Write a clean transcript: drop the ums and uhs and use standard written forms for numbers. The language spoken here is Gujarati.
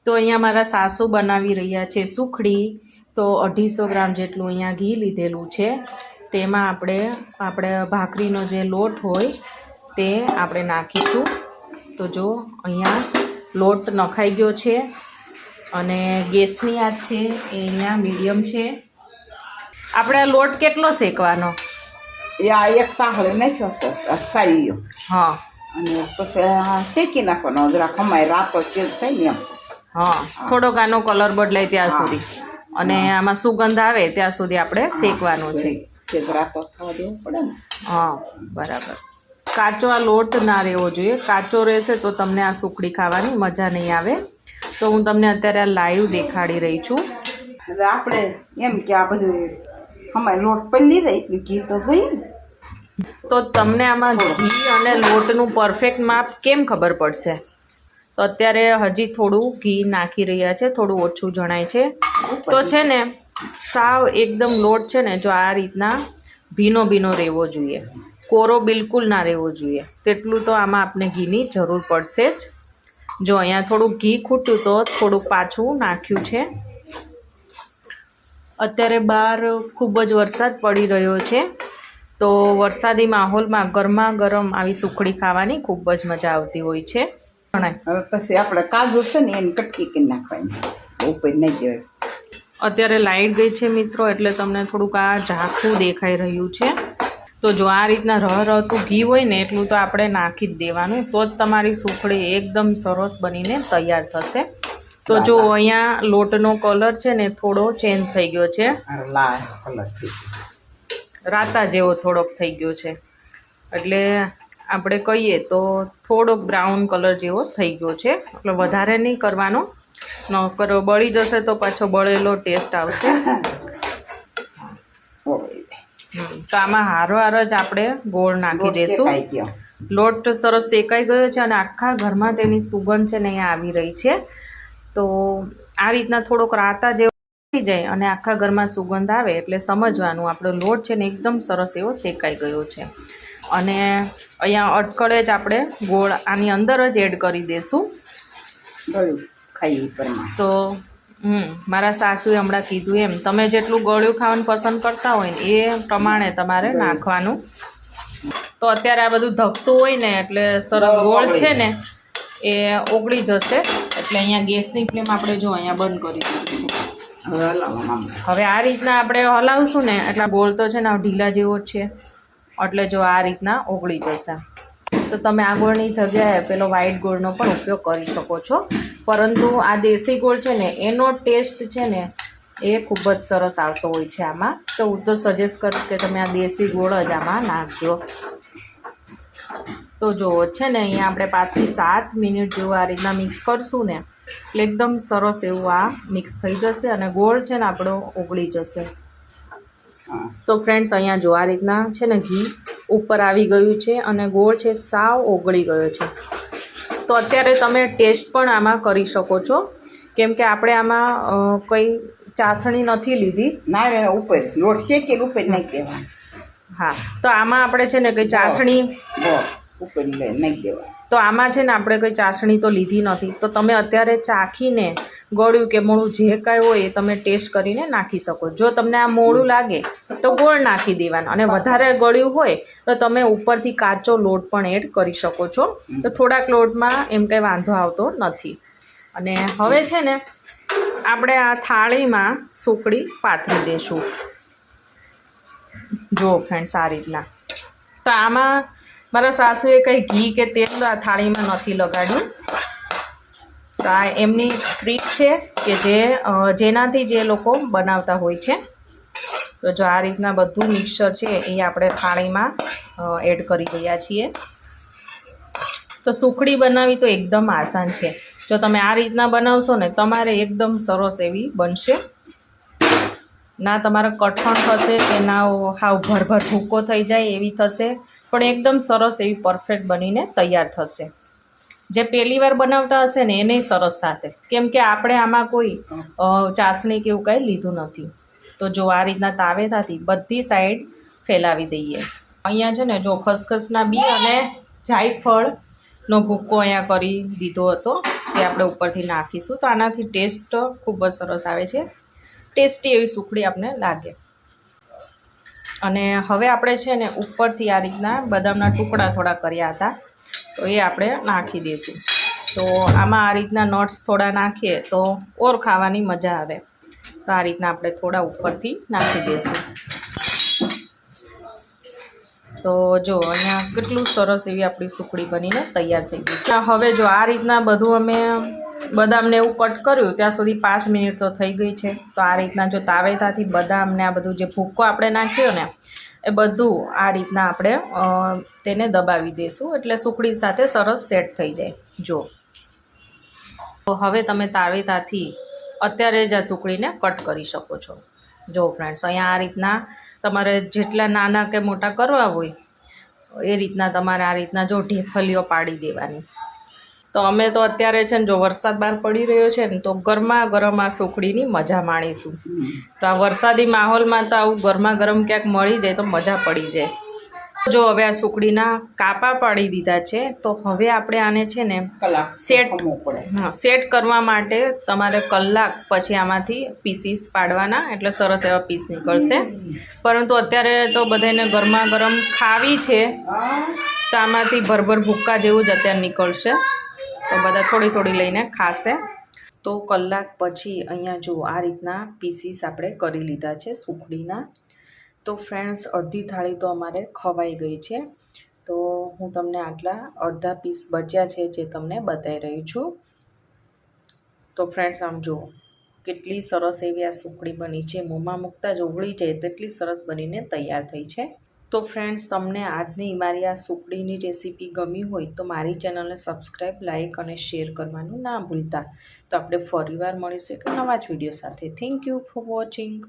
તો અહીંયા મારા સાસુ બનાવી રહ્યા છે સુખડી। તો 250 ગ્રામ જેટલું અહીંયા ઘી લીધેલું છે। તેમાં આપણે ભાખરીનો જે લોટ હોય તે આપણે નાખીશું। તો જો અહીંયા લોટ નખાઈ ગયો છે અને ગેસની આંચ છે એ અહીંયા મીડિયમ છે। આપણે લોટ કેટલો શેકવાનો? એક તાહળે નાખ્યો સારી ગયો। હા, અને પછી શેકી નાખવાનો જરા ખમાય રાતો ચેક થાય ને એમ। હા, થોડોક આનો કલર બદલાય ત્યાં સુધી અને આમાં સુગંધ આવે ત્યાં સુધી આપણે શેકવાનો છે। રાતો થવા દેવું પડે ને। હા, બરાબર। કાચો આ લોટ ના રહેવો જોઈએ। કાચો રહેશે તો તમને આ સુખડી ખાવાની મજા નહીં આવે। તો હું તમને અત્યારે આ લાઈવ દેખાડી રહી છું। એટલે આપણે એમ કે આ બધું અમારે લોટ પડી લીધા એટલું ઘી તો જોઈએ ને। તો તમને આમાં ઘી અને લોટનું પરફેક્ટ માપ કેમ ખબર પડશે? તો અત્યારે હજી થોડું ઘી નાખી રહ્યા છે, થોડું ઓછું જણાય છે। તો છે ને સાવ એકદમ લોટ છે ને જો આ રીતના ભીનો રહેવો જોઈએ, કોરો બિલકુલ ના રહેવો જોઈએ। તેટલું તો આમાં આપણે ઘીની જરૂર પડશે જ। જો અહીંયા થોડું ઘી ખૂટ્યું તો થોડુંક પાછું નાખ્યું છે। અત્યારે બહાર ખૂબ જ વરસાદ પડી રહ્યો છે। તો વરસાદી માહોલમાં ગરમા ગરમ આવી સુખડી ખાવાની ખૂબ જ મજા આવતી હોય છે। હવે પછી આપણે કાજુ છે ને એની કટકી કરી નાખવાની, ઉપર નહીં જવાય। અત્યારે લાઇટ ગઈ છે મિત્રો, એટલે તમને થોડુંક આ ઝાંખું દેખાઈ રહ્યું છે। તો જો આ રીતના રહતું ઘી હોય ને એટલું તો આપણે નાખી જ દેવાનું, તો જ તમારી સુખડી એકદમ સરસ બનીને તૈયાર થશે। તો જો અહીંયા લોટનો કલર છે ને થોડો ચેન્જ થઈ ગયો છે, રાતા જેવો થોડોક થઈ ગયો છે। એટલે આપણે કહીએ તો થોડોક બ્રાઉન કલર જેવો થઈ ગયો છે। એટલે વધારે નહીં કરવાનો, નકર બળી જશે તો પાછો બળેલો ટેસ્ટ આવશે। તો આમાં હારોહાર જ આપણે ગોળ નાખી દઈશું। લોટ સરસ શેકાઈ ગયો છે અને આખા ઘરમાં તેની સુગંધ છે ને અહીંયા આવી રહી છે। તો આ રીતના થોડોક રાતા જેવો થઈ જાય અને આખા ઘરમાં સુગંધ આવે એટલે સમજવાનું આપણો લોટ છે ને એકદમ સરસ એવો શેકાઈ ગયો છે। અને અહીંયા અટકળે જ આપણે ગોળ આની અંદર જ એડ કરી દઈશું। તો મારા સાસુએ હમણાં કીધું એમ તમે જેટલું ગળ્યું ખાવાનું પસંદ કરતા હોય ને એ પ્રમાણે તમારે નાખવાનું। તો અત્યારે આ બધું ધકતું હોય ને એટલે સરસ ગોળ છે ને એ ઓગળી જશે। એટલે અહીંયા ગેસની ફ્લેમ આપણે જો અહીંયા બંધ કરી દીધી છે। હવે આ રીતના આપણે હલાવશું ને એટલે ગોળ તો છે ને ઢીલા જેવો જ છે, એટલે જો આ રીતના ઓગળી જશે। તો તમે આ ગોળની જગ્યાએ પેલો વ્હાઈટ ગોળનો પણ ઉપયોગ કરી શકો છો, પરંતુ આ દેશી ગોળ છે ને એનો ટેસ્ટ છે ને એ ખૂબ જ સરસ આવતો હોય છે આમાં। તો હું તો સજેસ્ટ કરીશ કે તમે આ દેશી ગોળ જ આમાં નાખજો। તો જો છે ને અહીંયા આપણે 5 થી 7 મિનિટ જેવું આ રીતના મિક્સ કરશું ને એટલે એકદમ સરસ એવું આ મિક્સ થઈ જશે અને ગોળ છે ને આપણો ઓગળી જશે। તો ફ્રેન્ડ્સ અહીંયા જો આ રીતના છે ને ઘી ઉપર આવી ગયું છે અને ગોળ છે સાવ ઓગળી ગયો છે। તો અત્યારે તમે ટેસ્ટ પણ આમાં કરી શકો છો, કેમ કે આપણે આમાં કોઈ ચાસણી નથી લીધી। ના રે ઉપર લોટ શેકેલ ઉપર નાખી દેવાનું। હા, તો આમાં આપણે છે ને કંઈ ચાસણી ઉપર નાખી દેવાનું। તો આમાં છે ને આપણે કંઈ ચાસણી તો લીધી નથી। તો તમે અત્યારે ચાખીને ગળ્યું કે મોળું જે કાંઈ હોય એ તમે ટેસ્ટ કરીને નાખી શકો। જો તમને આ મોળું લાગે તો ગોળ નાખી દેવાનું, અને વધારે ગળ્યું હોય તો તમે ઉપરથી કાચો લોટ પણ એડ કરી શકો છો। તો થોડાક લોટમાં એમ કંઈ વાંધો આવતો નથી। અને હવે છે ને આપણે આ થાળીમાં સુખડી પાથરી દઈશું। જો ફ્રેન્ડ્સ આ રીતના। તો આમાં મારા સાસુએ કંઈ ઘી કે તેલ આ થાળીમાં નથી લગાડ્યું। તો આ એમની ટ્રીક છે કે જેનાથી જે લોકો બનાવતા હોય છે। તો જો આ રીતના બધું મિક્સચર છે એ આપણે થાળીમાં એડ કરી રહ્યા છીએ। તો સુખડી બનાવવી તો એકદમ આસાન છે। જો તમે આ રીતના બનાવશો ને તમારે એકદમ સરસ એવી બનશે। ના તમારે કઠણ થશે કે ના હાવ ભરભર ભૂકો થઈ જાય એવી થશે, પણ એકદમ સરસ એવી પરફેક્ટ બનીને તૈયાર થશે। જે પહેલી વાર બનાવતા હશે ને એને સરસ થશે, કેમ કે આપણે આમાં કોઈ ચાસણી કે એવું કાંઈ લીધું નથી। તો જો આ રીતના તાવેથાથી બધી સાઈડ ફેલાવી દઈએ। અહીંયા છે ને જો ખસખસના બી અને જાયફળનો ભૂકો અહીંયા કરી દીધો હતો। તે આપણે ઉપરથી નાખીશું. તો આનાથી ટેસ્ટ ખૂબ જ સરસ આવે છે, ટેસ્ટી એવી સુખડી આપણે લાગે. અને હવે આપણે છે ને ઉપરથી આ રીતના બદામના ટુકડા થોડા કર્યા હતા, તો એ આપણે નાખી દઈશું. તો આમાં આ રીતના નટ્સ થોડા નાખીએ તો ઓર ખાવાની મજા આવે. તો આ રીતના આપણે થોડા ઉપરથી નાખી દઈશું. તો જો અહીંયા કેટલું સરસ એવી આપણી સુખડી બનીને તૈયાર થઈ ગઈ છે. હવે જો આ રીતના બધું અમે બદામને એવું કટ કર્યું ત્યાં સુધી 5 મિનિટ તો થઈ ગઈ છે. તો આ રીતના જો તાવેતાથી બદામને આ બધું જે ભૂક્કો આપણે નાખ્યો ને એ બધું આ રીતના આપણે તેને દબાવી દઈશું, એટલે સુખડી સાથે સરસ સેટ થઈ જાય. જો તો હવે તમે તાવેતાથી અત્યારે જ આ સુખડીને કટ કરી શકો છો. જો ફ્રેન્ડ્સ, અહીંયા આ રીતના તમારે જેટલા નાના કે મોટા કરવા હોય એ રીતના તમારે આ રીતના જો ઢેફલીઓ પાડી દેવાની. તો અમે તો અત્યારે છે ને જો વરસાદ બહાર પડી રહ્યો છે ને તો ગરમા ગરમ આ સુખડીની મજા માણીશું. તો આ વરસાદી માહોલમાં તો આવું ગરમા ગરમ ક્યાંક મળી જાય તો મજા પડી જાય. જો હવે આ સુખડીના કાપા પાડી દીધા છે. તો હવે આપણે આને છે ને સેટ કરવા માટે તમારે કલાક પછી આમાંથી પીસીસ પાડવાના, એટલે સરસ એવા પીસ નીકળશે. પરંતુ અત્યારે તો બધાને ગરમા ગરમ ખાવી છે તો આમાંથી ભરભર ભૂક્કા જેવું જ અત્યારે નીકળશે. તો બધા થોડી થોડી લઈને ખાશે. તો કલાક પછી અહીંયા જુઓ આ રીતના પીસીસ આપણે કરી લીધા છે સુખડીના. તો ફ્રેન્ડ્સ, અડધી થાળી તો અમારે ખવાઈ ગઈ છે. તો હું તમને આટલા અડધા પીસ બચ્યા છે જે તમને બતાવી રહી છું. તો ફ્રેન્ડ્સ, આમ જુઓ કેટલી સરસ એવી આ સુખડી બની છે. મોંમાં મૂકતા જ ઓગળી જાય તેટલી સરસ બનીને તૈયાર થઈ છે. તો ફ્રેન્ડ્સ, તમને આજની મારી આ સુખડીની રેસીપી ગમી હોય તો મારી ચેનલને સબસ્ક્રાઈબ, લાઇક અને શેર કરવાનું ના ભૂલતા. તો આપણે ફરીવાર મળીશું એક નવા જ વિડીયો સાથે. Thank you for watching.